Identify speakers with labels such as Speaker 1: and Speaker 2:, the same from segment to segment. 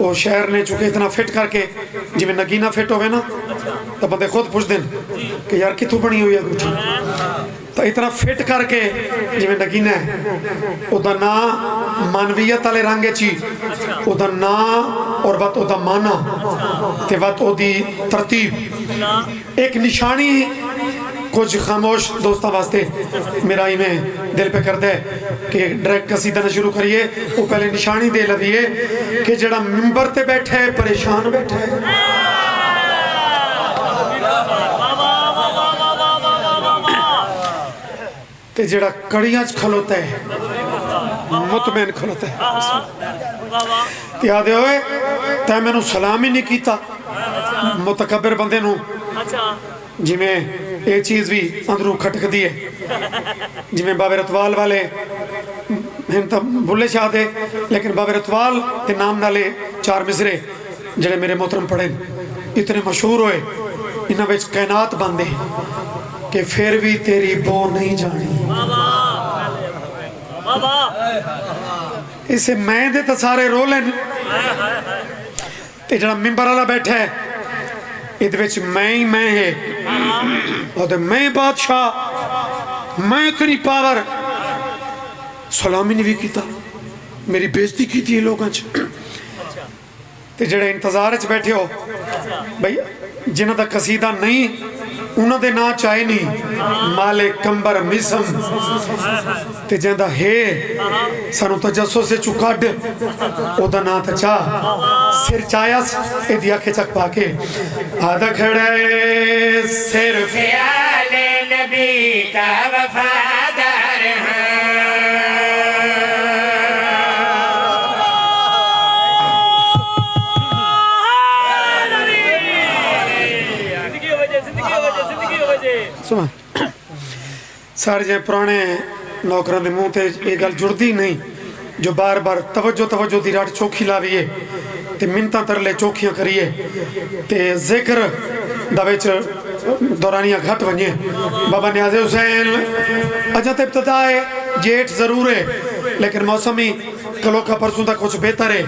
Speaker 1: وہ شہر نے چونکہ اتنا فٹ کر کے جی میں نگینہ فٹ ہوئے نا تو بندے خود پوچھ دیں کہ یار کتوں بنی ہوئی ہے گٹھی تو اتنا فٹ کر کے جی میں نگینہ ہے او دا نا مانویت والے رنگے چی او دا نا اور وقت او دا مانا تے وقت او دی ترتیب ایک نشانی کچھ خاموش دوستہ واسطے میرا ہی میں دل پہ کر دے کہ ڈائریکٹ قصیدہ نہ شروع کریے وہ پہلے نشانی دے لگیے کہ جڑا ممبر تے بیٹھے پریشان بیٹھے تے جڑا کڑیاں کھلوتا ہے مطمئن کھلوتا ہے یاد ہوئے تے میں نو سلام ہی نہیں کیتا متکبر بندے نو جی میں ایک چیز بھی اندروں کھٹک دیئے جی میں باب رتوال والے ہم تا بھولے شاہ دے لیکن باب رتوال تے نام نالے 4 مصرے جڑے میرے محترم پڑھیں اتنے مشہور ہوئے انہاں وچ کائنات باندے کہ پھر بھی تیری بو نہیں جانی اسے میں دے تا سارے رولن تے جڑا ممبر والا بیٹھا ہے ادھ وچ میں ہی میں ہے اور میں بادشاہ میں اتنی پاور سلامی نہیں بھی کیتا میری بےزتی کی تھی لوگاں تے جڑے انتظار وچ بیٹھے ہو بھئی جنہاں دا قصیدہ نہیں انہاں دے نا چاہے نہیں مالک کمبر مسم تے جہاں ہے سانو تجسس سے چکاڈ او دا نا تا چاہ سر چایاس اے دیا کے چک پاکے آدھا کھڑے صرف
Speaker 2: آل نبی کا وفادار
Speaker 1: سارے جائیں پرانے نوکران دے منہ تے یہ گل جڑتی نہیں جو بار بار توجہ دی راٹ چوکھی لاویے تے منتاں ترلے چوکھیاں کریے تے ذکر دا وچ دورانیاں گھٹ ونجے بابا نیاز حسین اجا تے ابتدائے جیٹ ضرور ہے لیکن موسمی کلو کا پرسوں دا کچھ بہتر ہے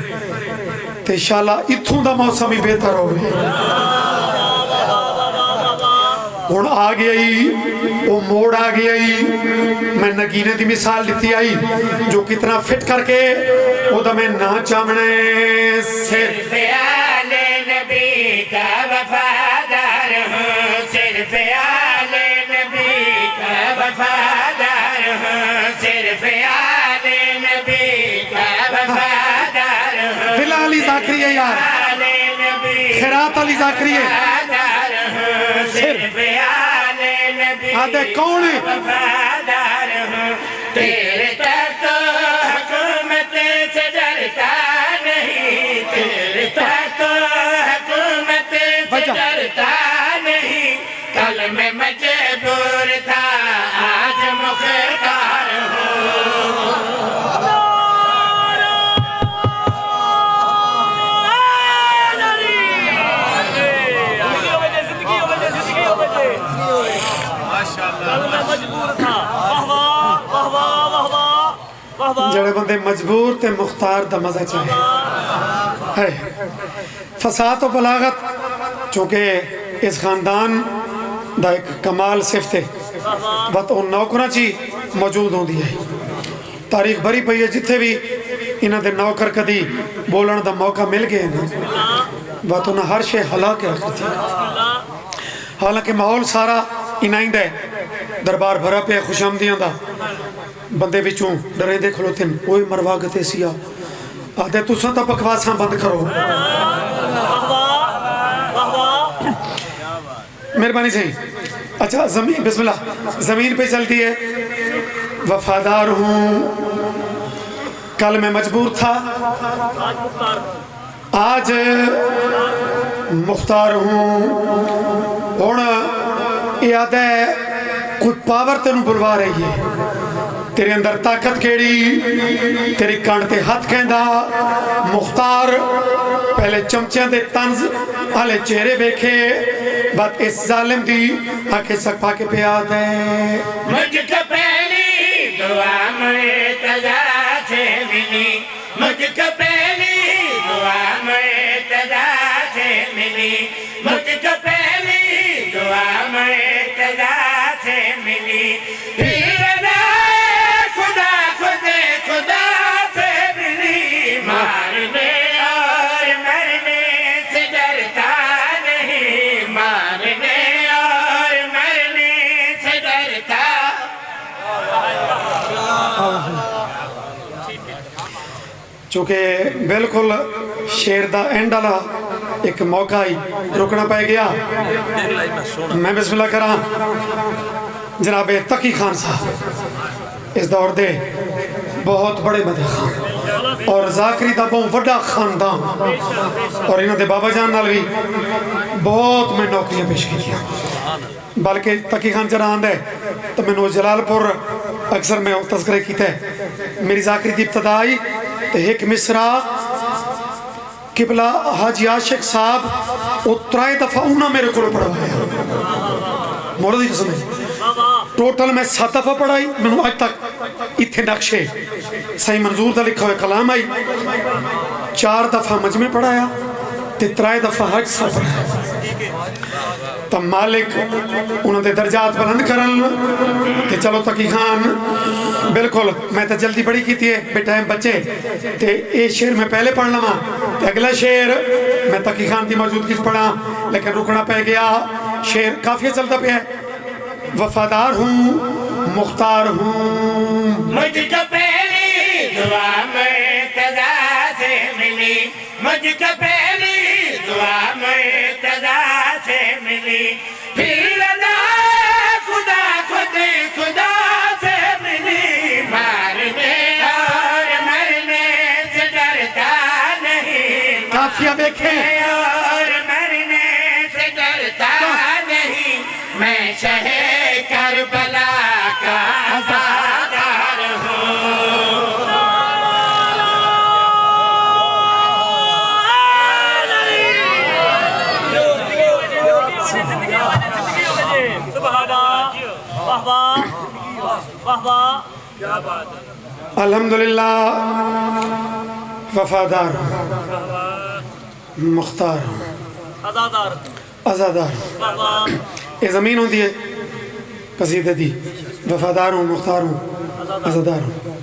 Speaker 1: تے انشاءاللہ اتھوں دا موسمی بہتر ہوئے ہون آ گئی وہ موڑ آ گئی میں نگینے دی مثال لیتی آئی جو کتنا فٹ کر کے وہ دا میں نا چامنے
Speaker 2: صرف آل نبی کا وفادار ہوں صرف آل نبی کا وفادار ہوں صرف آل نبی کا وفادار ہوں
Speaker 1: بلال علی ذاکری ہے یار
Speaker 2: آل نبی
Speaker 1: خیرات علی ذاکری ہے
Speaker 2: صرف آل نبی
Speaker 1: آدھے کون ہے
Speaker 2: وفادار ہوں تیرے تک تو حکومت سے ڈرتا نہیں تیرے تک تو حکومت سے ڈرتا نہیں کل میں مجبور تھا آج مختار ہوں
Speaker 1: جڑے بندے مجبور تے مختار دا مزہ چاہے فساد و بلاغت چونکہ اس خاندان دا ایک کمال صفت ہے بات ان نوکرہ چی موجود ہوں دی ہے تاریخ بھری پئی ہے جتھے بھی انہاں دے نوکر کدی بولن دا موقع مل گئے نا بات انہاں ہر شے ہلا کے رکھتی حالانکہ ماحول سارا انائند ہے دربار بھرا پہ خوش آمدیاں دا بندے بچوں ڈرے دے کھلوتے ہیں کوئی مرواگتے سیا آدھے تو ساں تا بکواساں بند کرو مہربانی سے اچھا زمین بسم اللہ زمین پہ چلتی ہے وفادار ہوں کل میں مجبور تھا آج مختار ہوں اور یاد ہے کوئی پاور تینوں بلوا رہی ہے تیرے اندر طاقت کیڑی تیری کانٹے ہاتھ کہندا مختار پہلے چمچیاں دے طنز آلے چہرے بیکھے بات اس ظالم دی آکے سک پاکے پہ آدھے
Speaker 2: مجھ کو پہلی دعا مرتضیٰ سے ملی مجھ کو پہلی دعا مرتضیٰ ملی مجھ کو پہلی دعا مرتضیٰ سے ملی پھر خدا خود خدا سے ملی مارنے اور مرنے سے ڈرتا نہیں مارنے اور مرنے سے ڈرتا
Speaker 1: چونکہ بالکل شیر دا اینڈ والا ایک موقع ہی رکنا پہ گیا میں بسم اللہ کراں جناب تقی خان صاحب اس دور دے بہت بڑے مدح خان اور ذاکری دا بہت وڈا خاندان اور انہوں دے بابا جان نال بھی بہت میں نوکریاں پیش کی دیا بلکہ تقی خان جرا آندہ ہے تو میں نو جلال پور اکثر میں تذکرے کیتا ہے میری ذاکری دی ابتدائی تو ایک مصرہ قبلہ حاجی عاشق صاحب اترائے دفعہ انہا میرے کو پڑھوایا مورد ہی قسم ہے ٹوٹل میں 7 دفعہ پڑھائی میں نے آج تک اتھے نقشے صحیح منظور دا لکھا ہوئے کلام آئی 4 دفعہ مجمع پڑھایا 3 دفعہ حج صاحب پڑھایا تب مالک انہوں نے درجات بلند کرن کہ چلو تقی خان بالکل میں تو جلدی پڑھی کی تھی بیٹا ہے بچے تے اے شعر میں پہلے پڑھ لما تے اگلا شعر میں تقی خان دی موجودگی پڑھا لیکن رکنا پہ گیا شعر کافی چلتا پہ ہے وفادار ہوں مختار ہوں
Speaker 2: مجھ کو پہلی دعا مرتضیٰ سے ملی مجھ کو پہلی دعا مرتضیٰ سے ملی پھر رضا خدا خود خدا سے ملی مارنے اور مرنے سے ڈرتا نہیں
Speaker 1: کافیہ دیکھیں
Speaker 2: اور مرنے سے ڈرتا نہیں میں شہ کربلا کا عزادار ہوں
Speaker 1: الحمدللہ وفادار مختار ازادار یہ زمین ہوتی ہے قصیدہ دی وفادار ہوں مختار ہوں ازادار ہوں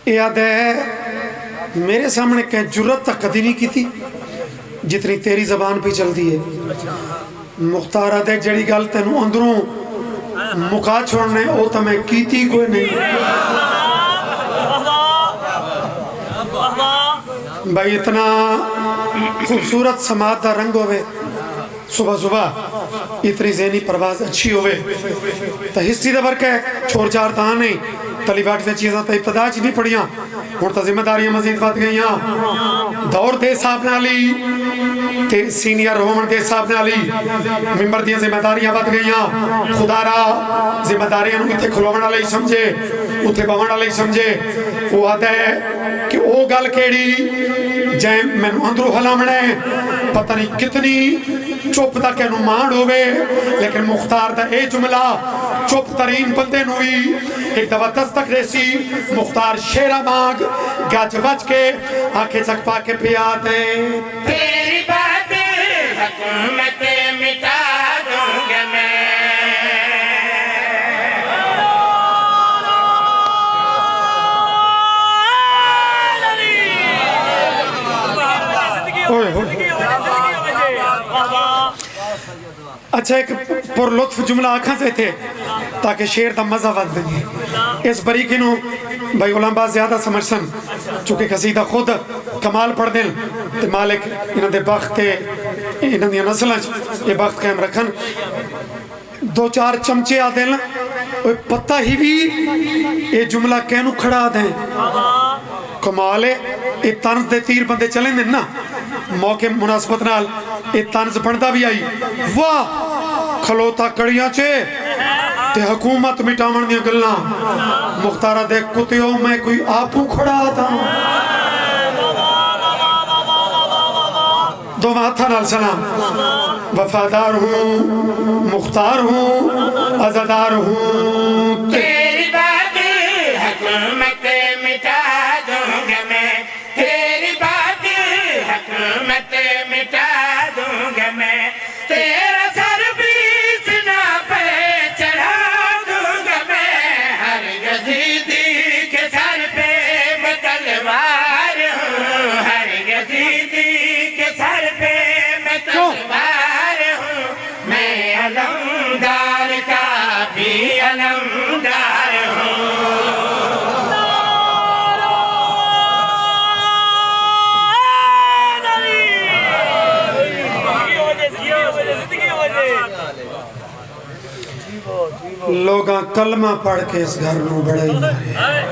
Speaker 1: یہ یاد ہے میرے سامنے کہ جرت تک کدی نہیں کی تھی جتنی تیری زبان پہ چل دی ہے مختارہ دے جڑی گل تینوں اندروں مکا چھوڑنے او تا میں کیتی کوئی نہیں بھائی اتنا خوبصورت سماعت دا رنگ ہوئے صبح صبح اتنی ذہنی پرواز اچھی ہوئے تا ہسٹری دا برک ہے چھوڑ چار تاں نہیں طلیبات سے چیزاں تا ابتدا چی نہیں پڑیاں اور تا ذمہ داریاں مزید بات گئیاں دور دے صاحب نالی سینئر ہومن دے صاحب نالی ممبر دیاں ذمہ داریاں بات گئیاں خدا را ذمہ داریاں نو اتھے کھلوڑا لئی سمجھے اتھے باوڑا لئی سمجھے وہ آتا ہے کہ او گل کیڑی جائیں میں نو اندرو حلامنے پتہ نہیں کتنی چوپ دا کہ نو مانڈ ہوئے لیکن مختار دا اے جملہ چوپ ترین بندے نوئی ایک دفعہ دستک ریسی مختار شیرہ مانگ گاج بچ کے آنکھیں چک پا کے پیا دیں
Speaker 2: تیری بات حکومت مٹا دوں گا میں
Speaker 1: اچھا ایک پر لطف جملہ آنکھاں سے تھے تاکہ شیر دا مزہ ود بنی اس بریکی نو بھائی علماء زیادہ سمجھ سن چونکہ قصیدہ خود کمال پڑھ دیں تے مالک انہوں دے بخت تے انہوں دے نسلیں یہ بخت قائم رکھن 2-4 چمچے آ دیں پتہ ہی بھی یہ جملہ کینو کھڑا دیں کمال ہے یہ طنز دے تیر بندے چلیں دیں نا موقع مناسبت نال یہ طنز پڑھتا بھی آئی واہ کھلوتا کڑیاں چے تے حکومت مٹامن دیا گلنا مختارہ دے کتیوں میں کوئی آپو کھڑا تھا دو ماتھا نال سلام وفادار ہوں مختار ہوں ازادار ہوں
Speaker 2: تیری بات حکومت مٹا دوں گا میں تیری بات حکومت تیرا سر بھی سنا پہ چڑھا دوں گا میں ہر یزیدی کے سر پہ میں تلوار ہوں ہر یزیدی کے سر پہ میں تلوار ہوں میں علمدار کا بھی علمدار ہوں
Speaker 1: لوگاں کلمہ پڑھ کے اس گھر نو بڑھائی مارے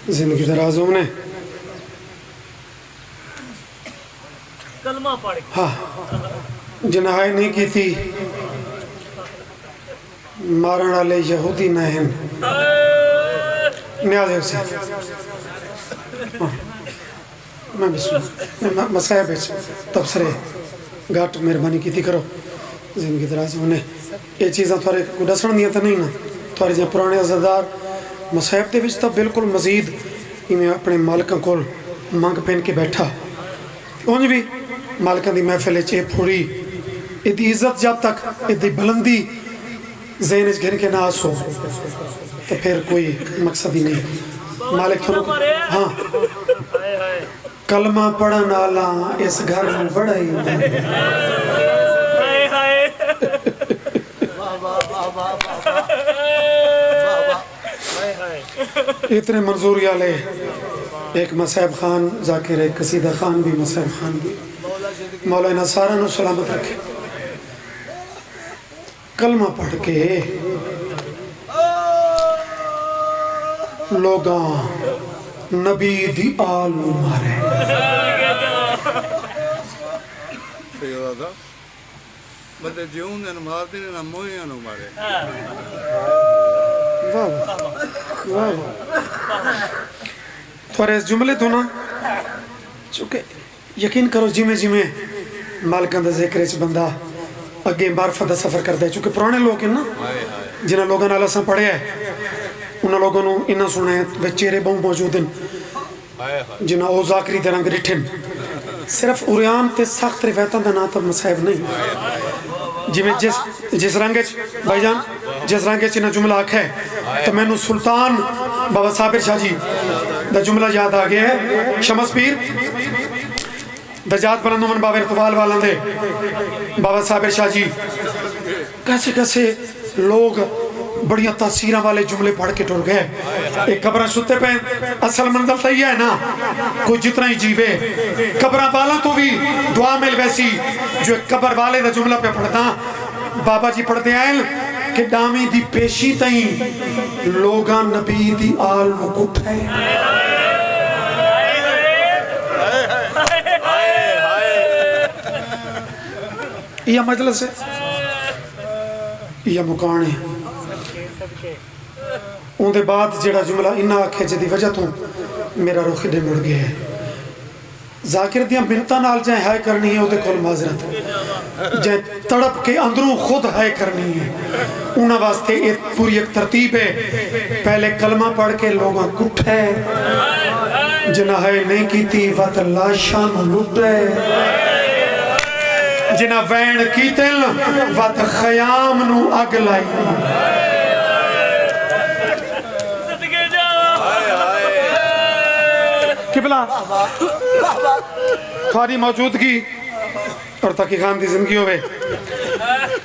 Speaker 1: زندگی درازوں نے
Speaker 3: کلمہ پڑھ کے
Speaker 1: ہاں جنائی نہیں کی تھی مارن والے یہودی نہ ہیں نیاز ہے اسے میں مسائب تبصرے گھاٹ مہربانی کی تھی کرو زندگی دراز ہونے یہ چیزاں تھوڑے کو ڈسن دیا تو نہیں نا تھوڑے جہاں پرانے عزدار مسائب دے وچ تب بالکل مزید میں اپنے مالکاں کول مانگ پہن کے بیٹھا اونج بھی مالکاں دی محفل چے پھوڑی ادھی عزت جب تک ادھی بلندی ذہن اس گھر کے نہ آسو تو پھر کوئی مقصد ہی نہیں مالک ہاں کلمہ پڑھن والا اس گھر میں بڑا ہی اتنے منظوری والے ایک مسائب خان ذاکر ایک قصیدہ خان بھی مسائب خان بھی مولانا سارا نو سلامت رکھے کلمہ پڑھ کے لوگاں نبی دی آل مارے
Speaker 4: بندے جیون نے مار دینے نہ موہیاں نو مارے
Speaker 1: تھوڑے اس جملے تو نا چونکہ یقین کرو جی میں مالکان دا ذکر اچ بندہ اگے معرفت دا سفر کرتا ہے چونکہ پرانے لوگ ہیں نا جنہاں لوگاں نال اساں پڑھے ہیں انہاں لوگوں نو انہاں سنے وچ چہرے بہت موجود ہیں جنہاں او ذاکری دے رنگ رٹھن صرف اوریان تے سخت روایتاں دا نام تب مسائب نہیں جی میں جس رنگ بھائی جان جس رنگ انہاں جملہ آکھا ہے تو میں نو سلطان بابا صابر شاہ جی دا جملہ یاد آ گیا ہے شمس پیر دجات بلندو من بابا ارتوال والن دے بابا صابر شاہ جی کیسے لوگ بڑیاں تاثیرہ والے جملے پڑھ کے ٹر گئے ایک قبرہ ستے پہ اصل منزل تھی ہے نا کوئی جتنا ہی جیوے قبرہ والا تو بھی دعا مل ویسی جو ایک قبر والے دا جملہ پہ پڑھتا بابا جی پڑھتے ہیں کہ ڈامی دی پیشی تائیں لوگاں نبی دی آل مکت ہے یہ مجلس ہے یہ مکان ہے ان دے بعد جڑا جملہ انہا آکھے جدی وجہ تو میرا رخ دے مڑ گیا ہے ذاکر دیاں بنتاں نال جائیں ہائے کرنی ہے اُدھے کھول معذرت جائیں تڑپ کے اندروں خود ہائے کرنی ہے انہا واسطے ایک پوری ایک ترتیب ہے پہلے کلمہ پڑھ کے لوگاں کٹ ہے جنہ ہائے نہیں کی تھی وات اللہ شان لٹ ہے جنہ وین کی تل وات خیام نو اگ لائی قبلہ تھوڑی موجودگی اور تاکہ خان دی زندگی ہوئے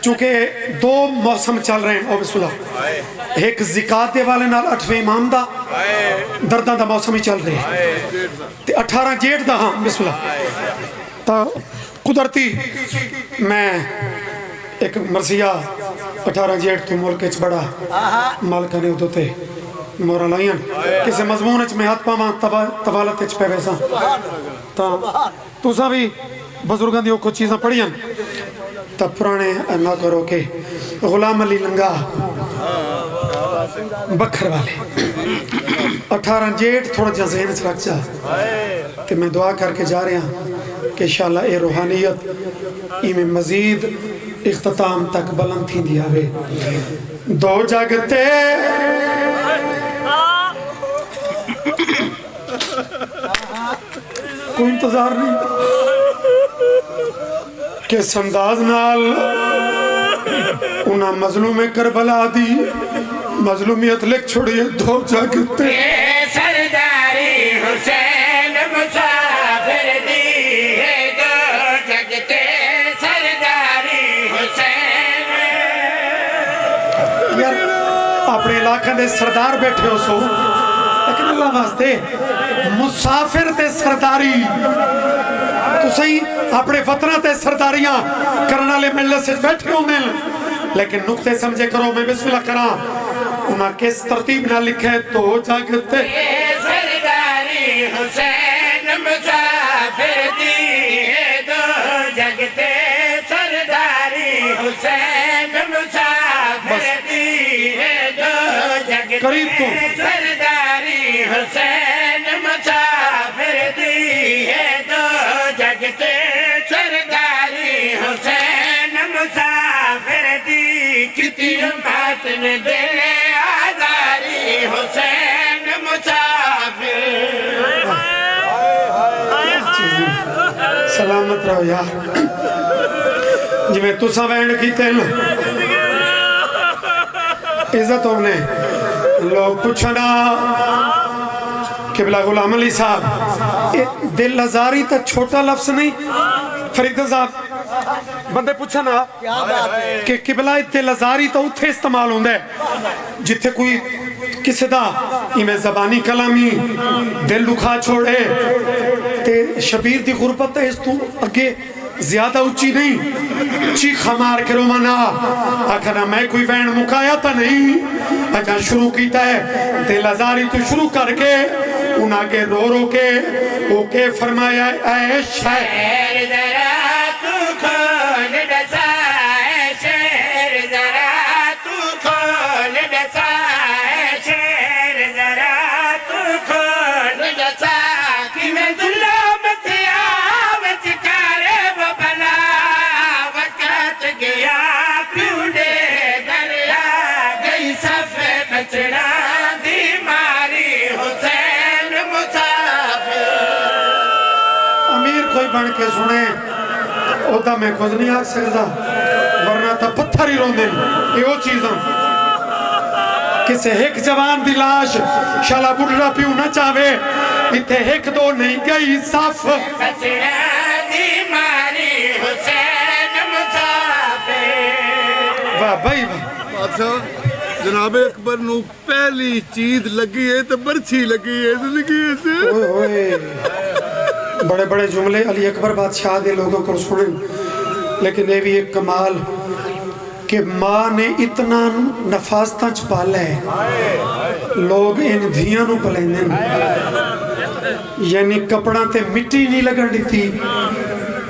Speaker 1: چونکہ دو موسم چل رہے ہیں او بسم اللہ ایک زکاة والے نال 8ویں امام دا دردان دا موسم ہی چل رہے ہیں 18 جیٹ دا ہاں بسم اللہ تا قدرتی میں ایک مرثیہ 18 جیٹ تو ملک اچ بڑا مالکہ نے ادھو تے مورا لائیں کسی مضمون اچ میں ہاتھ پاواں طوالت اچ پہ ویسا تو سا بھی بزرگاں دیو کچھ چیزاں پڑھیاں تب پرانے نہ کرو کہ غلام علی لنگا بکھر والے 18 جیٹ تھوڑا جا ذہن سے رکھ جا کہ میں دعا کر کے جا رہے ہیں کہ انشاءاللہ اے روحانیت میں مزید اختتام تک بلند تھی دیا وے دو جگتے انتظار نہیں کس انداز نال انہاں مظلوم کربلا دی مظلومیت لکھ چھوڑیے دو جاگتے
Speaker 2: سرداری حسین مسافر دی ہے دو جگتے سرداری حسین
Speaker 1: یار اپنے علاقہ دے سردار بیٹھے ہو سو لیکن اللہ واسطے مسافر تے سرداری تو صحیح اپنے وطنہ تے سرداریاں کرنا لے مجلس سے بیٹھے ہوں میں لیکن نقطے سمجھے کرو میں بسم اللہ کراں انہاں کس ترتیب نہ لکھے تو جاگتے
Speaker 2: سرداری حسین مسافر دی ہے دو جگتے سرداری حسین مسافر دی ہے دو جگتے
Speaker 1: قریب تو
Speaker 2: سرداری حسین مسافر دی ہے دو جگتے سرداری حسین مسافر دی کتی بات نے دے آزاری حسین مسافر
Speaker 1: سلامت رہو یار جی میں تُسا وینڈ کی تیل عزت ہونے لوگ پوچھنا قبلہ غلام علی صاحب دل ازاری تا چھوٹا لفظ نہیں فرید صاحب بندے پوچھنا کہ قبلہ دل ازاری تا اتھے استعمال ہوندہ ہے جتھے کوئی کسی دا میں زبانی کلامی دل دکھا چھوڑے تے شبیر دی غربت ہے اس تو اگے زیادہ اچھی نہیں چیخا مار کے رومانا آکھنا میں کوئی وین مکایا تا نہیں اجا شروع کیتا ہے دل ازاری تو شروع کر کے انہاں کے رو رو کے او کے فرمایا اے
Speaker 2: شہر ذرا تو کھول دسا اے شہر ذرا تو کھول دسا اے شہر ذرا تو کھول دسا کہ میں ظلم تیا وچکارے ببلا وقت گیا پیوڑے دریا گئی صف بچڑا دی ماری حسین مسافر
Speaker 1: امیر کوئی بن کے سنے اوہ میں خود نہیں آگ سکتا ورنہ تا پتھر ہی رون دیں یہ وہ چیزاں کسے ایک جوان دی لاش شالا بڑھا پیو نہ چاہوے اتھے ایک دو نہیں گئی صاف
Speaker 2: بچڑا دی ماری حسین مسافر
Speaker 1: واہ بھائی واہ
Speaker 4: بادشاہ جناب اکبر نو پہلی چیز لگی ہے تو برچھی لگی ہے زندگی سے
Speaker 1: اوئے اوئے بڑے بڑے جملے علی اکبر بادشاہ دے لوگوں کو سنیں لیکن یہ بھی ایک کمال کہ ماں نے اتنا نفاستہ چپالا ہے لوگ ان دھیاں نو پلیں یعنی کپڑا تے مٹی نہیں لگن دی تھی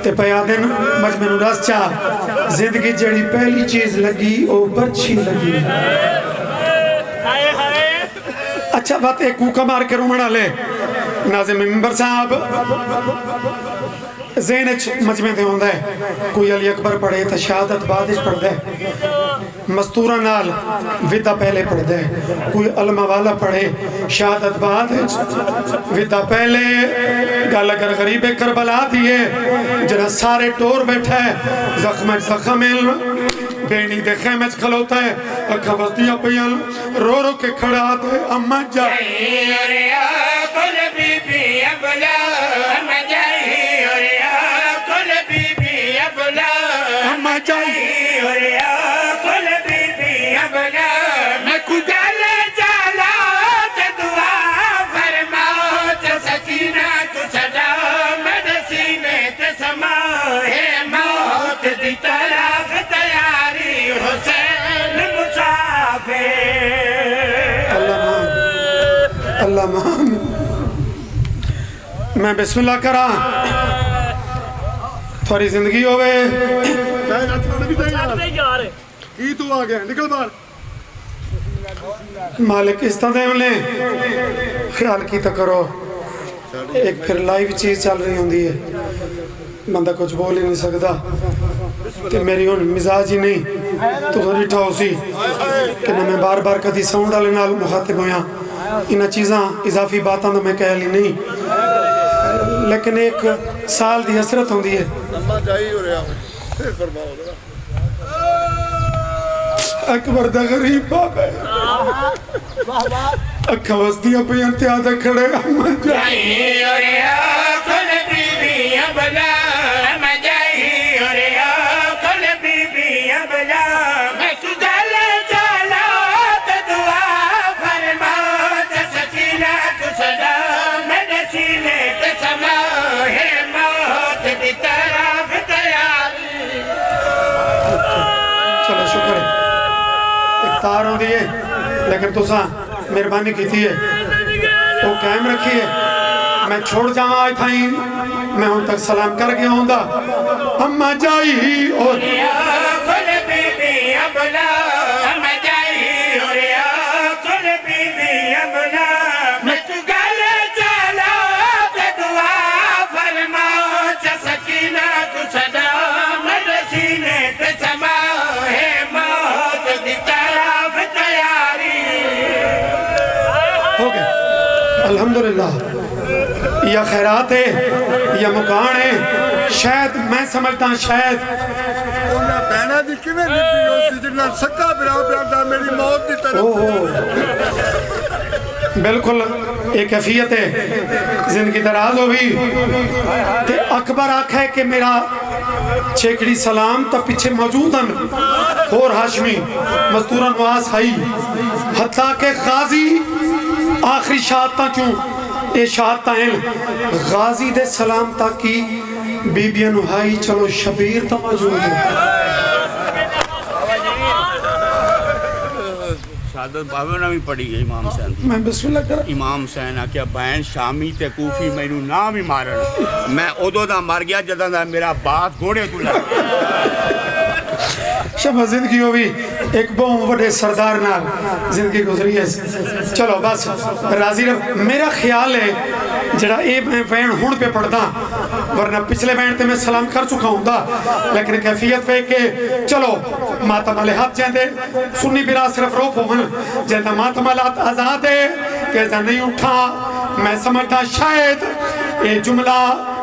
Speaker 1: تے پیا دن مجمع نو رس چاہ زندگی جڑی پہلی چیز لگی او برچھی لگی اچھا بات ایک کوکا مار کے رومڑا لے ناظم ممبر صاحب زینچ مجمع دے ہوندہ ہے کوئی علی اکبر پڑھے تا شہادت بعدش پڑھ دے مستورہ نال ویدہ پہلے پڑھ دے کوئی علمہ والا پڑھے شہادت بعدش ویدہ پہلے گل اگر غریب کربلا دیئے جنہ سارے ٹور بیٹھا ہے زخم بینی دے خیمچ کھلوتا ہے اکھا وزدیاں پیان رو رو کے کھڑا دے اماں جائی
Speaker 2: کل بی بی ابلا اماں جائی کل بی بی ابلا
Speaker 1: اماں جائی
Speaker 2: کل بی بی ابلا میں کجال جالا تے دعا فرماؤ تے سکینہ کو صدا مدسینے تے سماؤ ہے موت دی طرف تیاری حسین مسافر
Speaker 1: اللہ مان میں بسم اللہ کرا تھوڑی زندگی ہوئے
Speaker 4: کی تو آ گیا نکل بار
Speaker 1: مالک اس طرح لیں خیال کی تو کرو ایک پھر لائیو چیز چل رہی ہوں دی ہے بندہ کچھ بول ہی نہیں سکتا کہ میری ان مزاج ہی نہیں تو ریٹھا ہو سی کہ نہ میں بار بار کدھی ساؤنڈ آلے نال مخاطب ہویا انہا چیزاں اضافی باتاں تو میں کہہ لی نہیں لیکن ایک سال دی حسرت ہوندی ہے.
Speaker 4: اما جائی ہو رہا پھر فرماؤ ذرا.
Speaker 1: اکبر دا غریب باپ ہے, اکھا وسدیاں پہ انتہا دا کھڑے اما
Speaker 2: جائی ہو رہا کل بی بی ابلا میں جائی ہو رہا کل بی بی ابلا میں تو گل چلا تو دعا فرما تو سکینہ کو صدا میرے سینے کے سما ہے موت دی طرف تیاری.
Speaker 1: چلو شکر ہے اختار ہوں دیئے لیکن تو ساں مہربانی کی تھی ہے تو قائم رکھی ہے. میں چھوڑ جاؤں آئی تھائیں میں ہوں تک سلام کر گیا ہوں دا اما جائی اور
Speaker 2: کل بی بی ابلا میں جائی ہو رہا کل بی بی ابلا میں تو گل چلا تو دعا فرما چا سکینہ کو صدا میرے سینے تے سما ہے موت دی طرف تیاری.
Speaker 1: ہو گئے الحمدللہ. یا خیرات ہے یا مکان ہے شاید میں سمجھتا ہوں شاید
Speaker 4: انہاں بہنا دی کیویں نبی ہوسی جنہاں سکا برابر میری موت دی طرف.
Speaker 1: بالکل ایک کیفیت ہے زندگی دراز ہو بھی تے اکبر آکھا ہے کہ میرا چھیکڑی سلام تا پیچھے موجود ہیں اور ہاشمی مزدورہ نواز ہائی حتیٰ کہ غازی آخری شہادتہ کیوں اے شہادتہ ہیں غازی دے سلام تا کی بی بی نہائی چلو شبیر تا موجود ہے.
Speaker 5: شہادت باوے بھی پڑھی ہے امام حسین دی.
Speaker 1: میں بسم اللہ کر
Speaker 5: امام حسین آکھیا بین شامی تے کوفی مینوں نہ بھی مارن میں ادو دا مر گیا جداں دا میرا بات گھوڑے تو لگ.
Speaker 1: شبہ زندگی ہوئی ایک بہت بڑے سردار نال زندگی گزری ہے. چلو بس راضی رہو. میرا خیال ہے جڑا اے میں بین ہون پہ پڑھتا ورنہ پچھلے بین تے میں سلام کر چکا ہوں دا لیکن کیفیت پہ کہ چلو ماتم علی حد جیندے سنی برا صرف روپ ہون جیندہ ماتم علی حد آزاد ہے کہ جا نہیں اٹھا. میں سمجھتا شاید یہ جملہ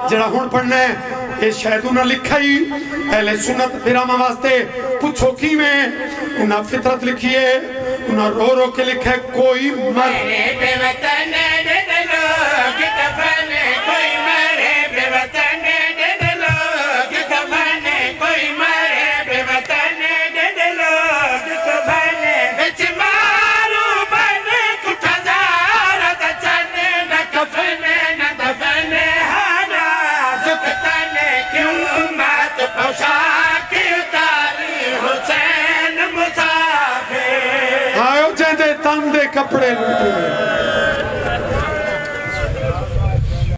Speaker 1: جڑا ہون پڑھنے یہ شاید انہاں لکھائی اہل سنت برامہ واسطے پوچھو کی میں انہاں فطرت لکھیے انہاں رو رو کے لکھے کوئی مر
Speaker 2: میرے بے وطن دے لوگ دفن کوئی مرے بے وطن دے لوگ دفن کوئی مرے بے وطن دے لوگ دفن وچ مارو بن کچھ ہزار دا چن نہ کفن نہ دفن ہانا سکتن کیوں امت پوشاک اتاری حسین مسافر
Speaker 1: آئو جیندے تن دے کپڑے لٹے